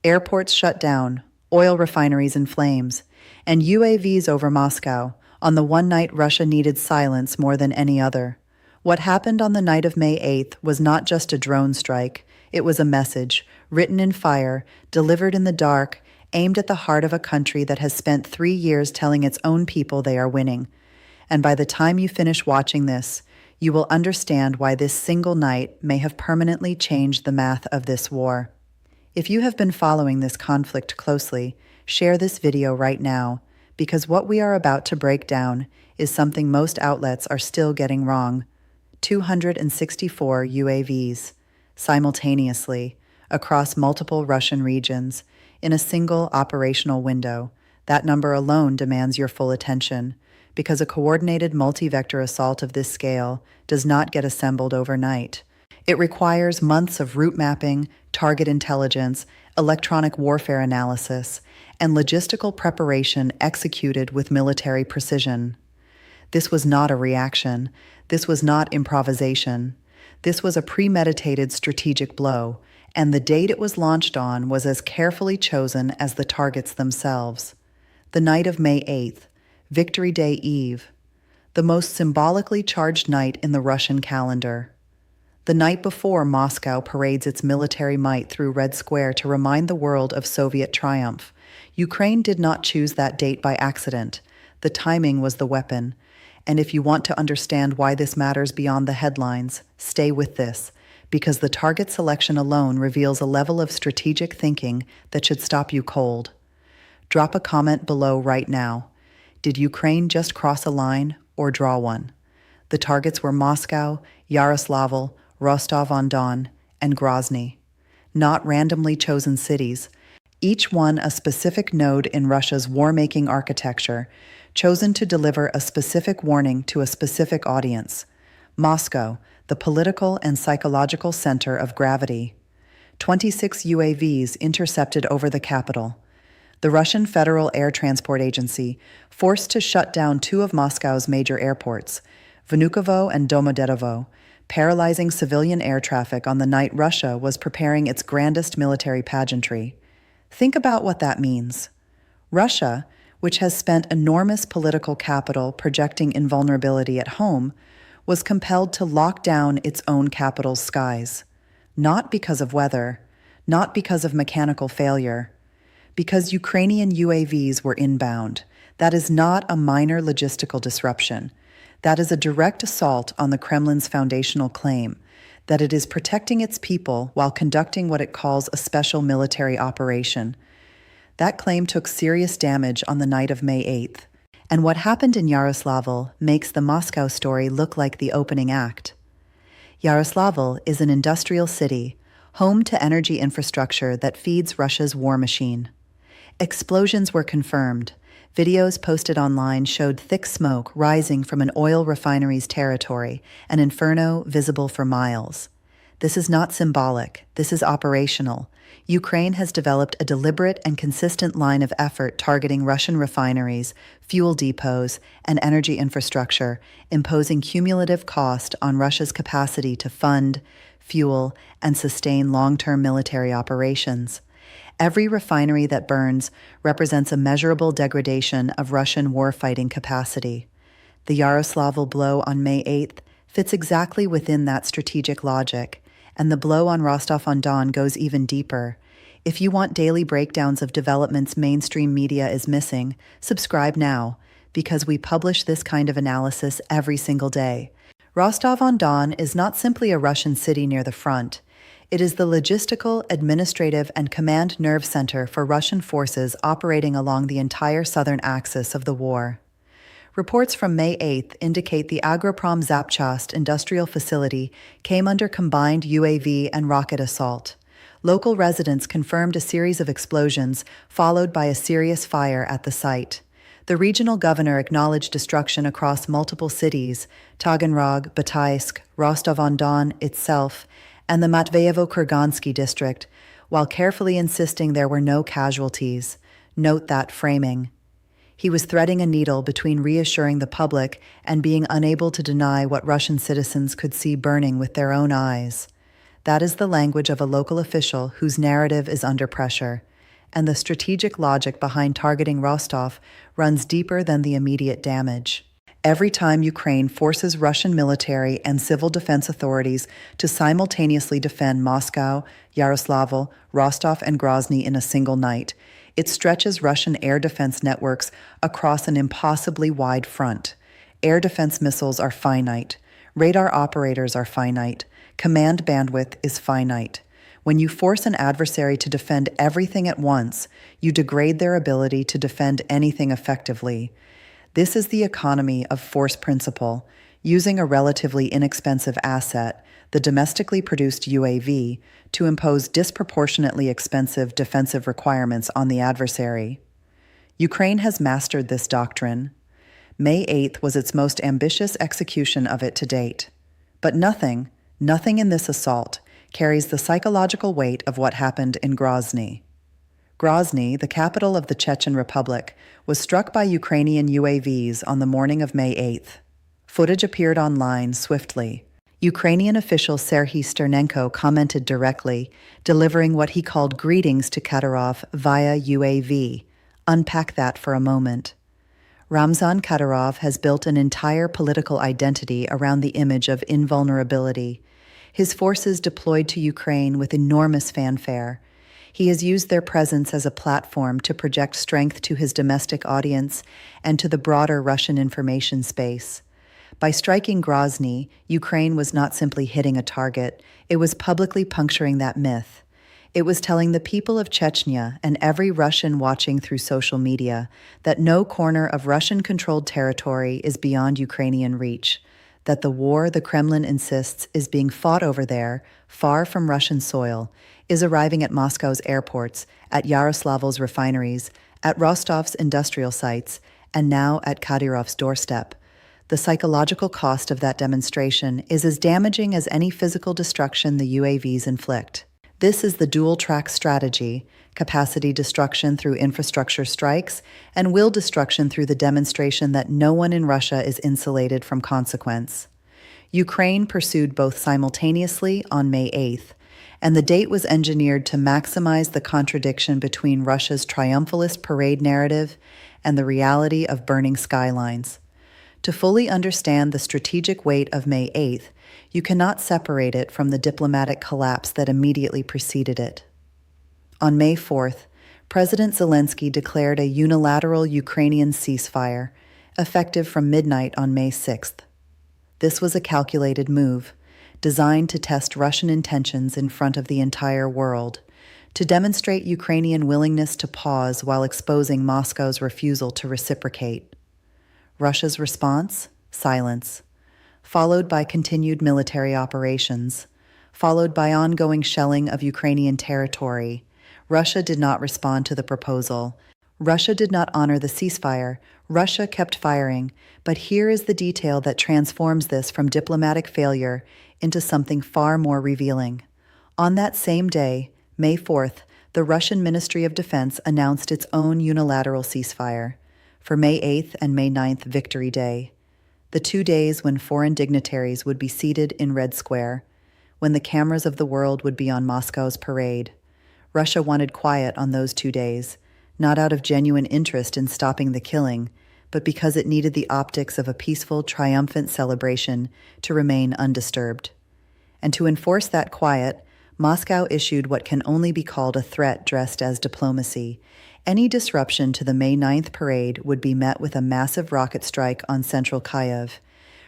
Airports shut down, oil refineries in flames, and UAVs over Moscow. On the one night Russia needed silence more than any other. What happened on the night of May 8th was not just a drone strike, it was a message, written in fire, delivered in the dark, aimed at the heart of a country that has spent 3 years telling its own people they are winning. And by the time you finish watching this, you will understand why this single night may have permanently changed the math of this war. If you have been following this conflict closely, share this video right now, because what we are about to break down is something most outlets are still getting wrong. 264 UAVs, simultaneously, across multiple Russian regions, in a single operational window. That number alone demands your full attention, because a coordinated multi-vector assault of this scale does not get assembled overnight. It requires months of route mapping, target intelligence, electronic warfare analysis, and logistical preparation executed with military precision. This was not a reaction. This was not improvisation. This was a premeditated strategic blow, and the date it was launched on was as carefully chosen as the targets themselves. The night of May 8th, Victory Day Eve, the most symbolically charged night in the Russian calendar. The night before Moscow parades its military might through Red Square to remind the world of Soviet triumph. Ukraine did not choose that date by accident. The timing was the weapon. And if you want to understand why this matters beyond the headlines, stay with this, because the target selection alone reveals a level of strategic thinking that should stop you cold. Drop a comment below right now. Did Ukraine just cross a line or draw one? The targets were Moscow, Yaroslavl, Rostov-on-Don, and Grozny. Not randomly chosen cities, each one a specific node in Russia's war-making architecture, chosen to deliver a specific warning to a specific audience. Moscow, the political and psychological center of gravity. 26 UAVs intercepted over the capital. The Russian Federal Air Transport Agency forced to shut down 2 of Moscow's major airports, Vnukovo and Domodedovo, paralyzing civilian air traffic on the night Russia was preparing its grandest military pageantry. Think about what that means. Russia, which has spent enormous political capital projecting invulnerability at home, was compelled to lock down its own capital's skies. Not because of weather, not because of mechanical failure, because Ukrainian UAVs were inbound. That is not a minor logistical disruption. That is a direct assault on the Kremlin's foundational claim that it is protecting its people while conducting what it calls a special military operation. That claim took serious damage on the night of May 8th, and what happened in Yaroslavl makes the Moscow story look like the opening act. Yaroslavl is an industrial city, home to energy infrastructure that feeds Russia's war machine. Explosions were confirmed. Videos posted online showed thick smoke rising from an oil refinery's territory, an inferno visible for miles. This is not symbolic, this is operational. Ukraine has developed a deliberate and consistent line of effort targeting Russian refineries, fuel depots, and energy infrastructure, imposing cumulative cost on Russia's capacity to fund, fuel, and sustain long-term military operations. Every refinery that burns represents a measurable degradation of Russian warfighting capacity. The Yaroslavl blow on May 8th fits exactly within that strategic logic, and the blow on Rostov-on-Don goes even deeper. If you want daily breakdowns of developments mainstream media is missing, subscribe now, because we publish this kind of analysis every single day. Rostov-on-Don is not simply a Russian city near the front. It is the logistical, administrative, and command nerve center for Russian forces operating along the entire southern axis of the war. Reports from May 8th indicate the Agroprom Zapchast industrial facility came under combined UAV and rocket assault. Local residents confirmed a series of explosions, followed by a serious fire at the site. The regional governor acknowledged destruction across multiple cities, Taganrog, Bataysk, Rostov-on-Don itself, and the Matveyevo-Kurgansky district, while carefully insisting there were no casualties. Note that framing. He was threading a needle between reassuring the public and being unable to deny what Russian citizens could see burning with their own eyes. That is the language of a local official whose narrative is under pressure. and the strategic logic behind targeting Rostov runs deeper than the immediate damage. Every time Ukraine forces Russian military and civil defense authorities to simultaneously defend Moscow, Yaroslavl, Rostov, and Grozny in a single night, it stretches Russian air defense networks across an impossibly wide front. Air defense missiles are finite. Radar operators are finite. Command bandwidth is finite. When you force an adversary to defend everything at once, you degrade their ability to defend anything effectively. This is the economy of force principle, using a relatively inexpensive asset, the domestically produced UAV, to impose disproportionately expensive defensive requirements on the adversary. Ukraine has mastered this doctrine. May 8th was its most ambitious execution of it to date. But nothing in this assault carries the psychological weight of what happened in Grozny. Grozny, the capital of the Chechen Republic, was struck by Ukrainian UAVs on the morning of May 8th. Footage appeared online swiftly. Ukrainian official Serhiy Sternenko commented directly, delivering what he called greetings to Kadyrov via UAV. Unpack that for a moment. Ramzan Kadyrov has built an entire political identity around the image of invulnerability. His forces deployed to Ukraine with enormous fanfare. He has used their presence as a platform to project strength to his domestic audience and to the broader Russian information space. By striking Grozny, Ukraine was not simply hitting a target, it was publicly puncturing that myth. It was telling the people of Chechnya and every Russian watching through social media that no corner of Russian-controlled territory is beyond Ukrainian reach, that the war the Kremlin insists is being fought over there, far from Russian soil, is arriving at Moscow's airports, at Yaroslavl's refineries, at Rostov's industrial sites, and now at Kadyrov's doorstep. The psychological cost of that demonstration is as damaging as any physical destruction the UAVs inflict. This is the dual-track strategy: capacity destruction through infrastructure strikes and will destruction through the demonstration that no one in Russia is insulated from consequence. Ukraine pursued both simultaneously on May 8th, and the date was engineered to maximize the contradiction between Russia's triumphalist parade narrative and the reality of burning skylines. To fully understand the strategic weight of May 8th, you cannot separate it from the diplomatic collapse that immediately preceded it. On May 4th, President Zelensky declared a unilateral Ukrainian ceasefire, effective from midnight on May 6th. This was a calculated move, designed to test Russian intentions in front of the entire world, to demonstrate Ukrainian willingness to pause while exposing Moscow's refusal to reciprocate. Russia's response? Silence, followed by continued military operations, followed by ongoing shelling of Ukrainian territory. Russia did not respond to the proposal. Russia did not honor the ceasefire. Russia kept firing, but here is the detail that transforms this from diplomatic failure into something far more revealing. On that same day, May 4th, the Russian Ministry of Defense announced its own unilateral ceasefire for May 8th and May 9th Victory Day, the 2 days when foreign dignitaries would be seated in Red Square, when the cameras of the world would be on Moscow's parade. Russia wanted quiet on those 2 days, not out of genuine interest in stopping the killing, but because it needed the optics of a peaceful, triumphant celebration to remain undisturbed. And to enforce that quiet, Moscow issued what can only be called a threat dressed as diplomacy. Any disruption to the May 9th parade would be met with a massive rocket strike on central Kyiv.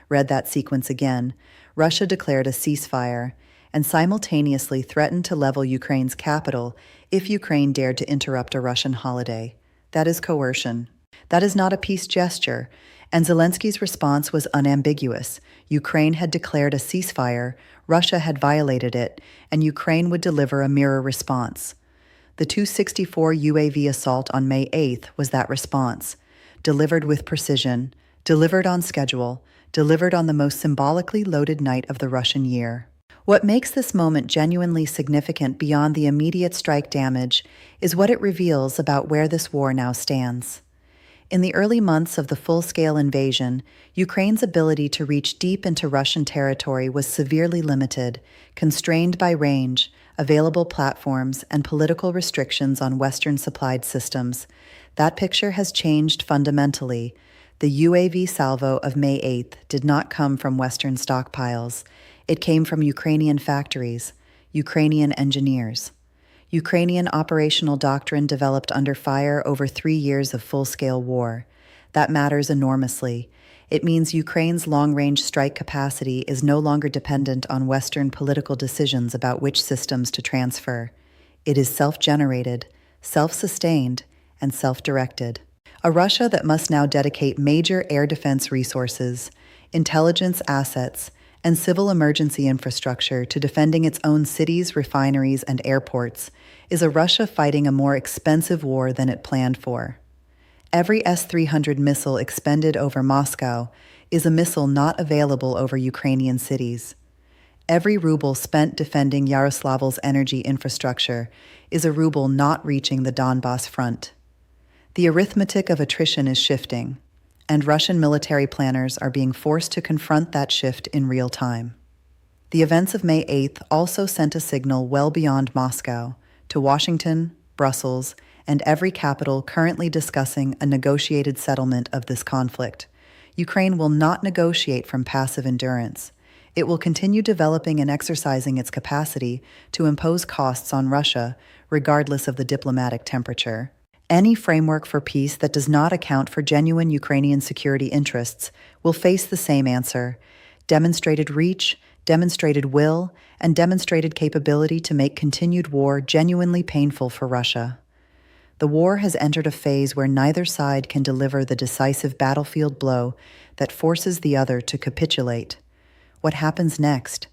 Read that sequence again. Russia declared a ceasefire and simultaneously threatened to level Ukraine's capital if Ukraine dared to interrupt a Russian holiday. That is coercion. That is not a peace gesture, and Zelensky's response was unambiguous. Ukraine had declared a ceasefire, Russia had violated it, and Ukraine would deliver a mirror response. The Tu-64 UAV assault on May 8th was that response, delivered with precision, delivered on schedule, delivered on the most symbolically loaded night of the Russian year. What makes this moment genuinely significant beyond the immediate strike damage is what it reveals about where this war now stands. In the early months of the full-scale invasion, Ukraine's ability to reach deep into Russian territory was severely limited, constrained by range, available platforms, and political restrictions on Western-supplied systems. That picture has changed fundamentally. The UAV salvo of May 8th did not come from Western stockpiles. It came from Ukrainian factories, Ukrainian engineers. Ukrainian operational doctrine developed under fire over 3 years of full-scale war. That matters enormously. It means Ukraine's long-range strike capacity is no longer dependent on Western political decisions about which systems to transfer. It is self-generated, self-sustained, and self-directed. A Russia that must now dedicate major air defense resources, intelligence assets, and civil emergency infrastructure to defending its own cities, refineries, and airports is a Russia fighting a more expensive war than it planned for. Every S-300 missile expended over Moscow is a missile not available over Ukrainian cities. Every ruble spent defending Yaroslavl's energy infrastructure is a ruble not reaching the Donbas front. The arithmetic of attrition is shifting, and Russian military planners are being forced to confront that shift in real time. The events of May 8th also sent a signal well beyond Moscow, to Washington, Brussels, and every capital currently discussing a negotiated settlement of this conflict. Ukraine will not negotiate from passive endurance. It will continue developing and exercising its capacity to impose costs on Russia, regardless of the diplomatic temperature. Any framework for peace that does not account for genuine Ukrainian security interests will face the same answer: demonstrated reach, demonstrated will, and demonstrated capability to make continued war genuinely painful for Russia. The war has entered a phase where neither side can deliver the decisive battlefield blow that forces the other to capitulate. What happens next,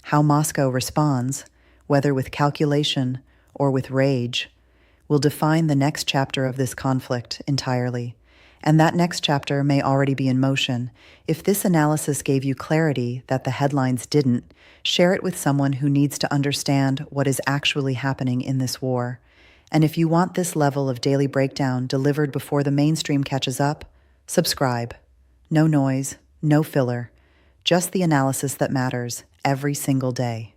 how Moscow responds, whether with calculation or with rage, will define the next chapter of this conflict entirely. And that next chapter may already be in motion. If this analysis gave you clarity that the headlines didn't, share it with someone who needs to understand what is actually happening in this war. And if you want this level of daily breakdown delivered before the mainstream catches up, subscribe. No noise, no filler, just the analysis that matters every single day.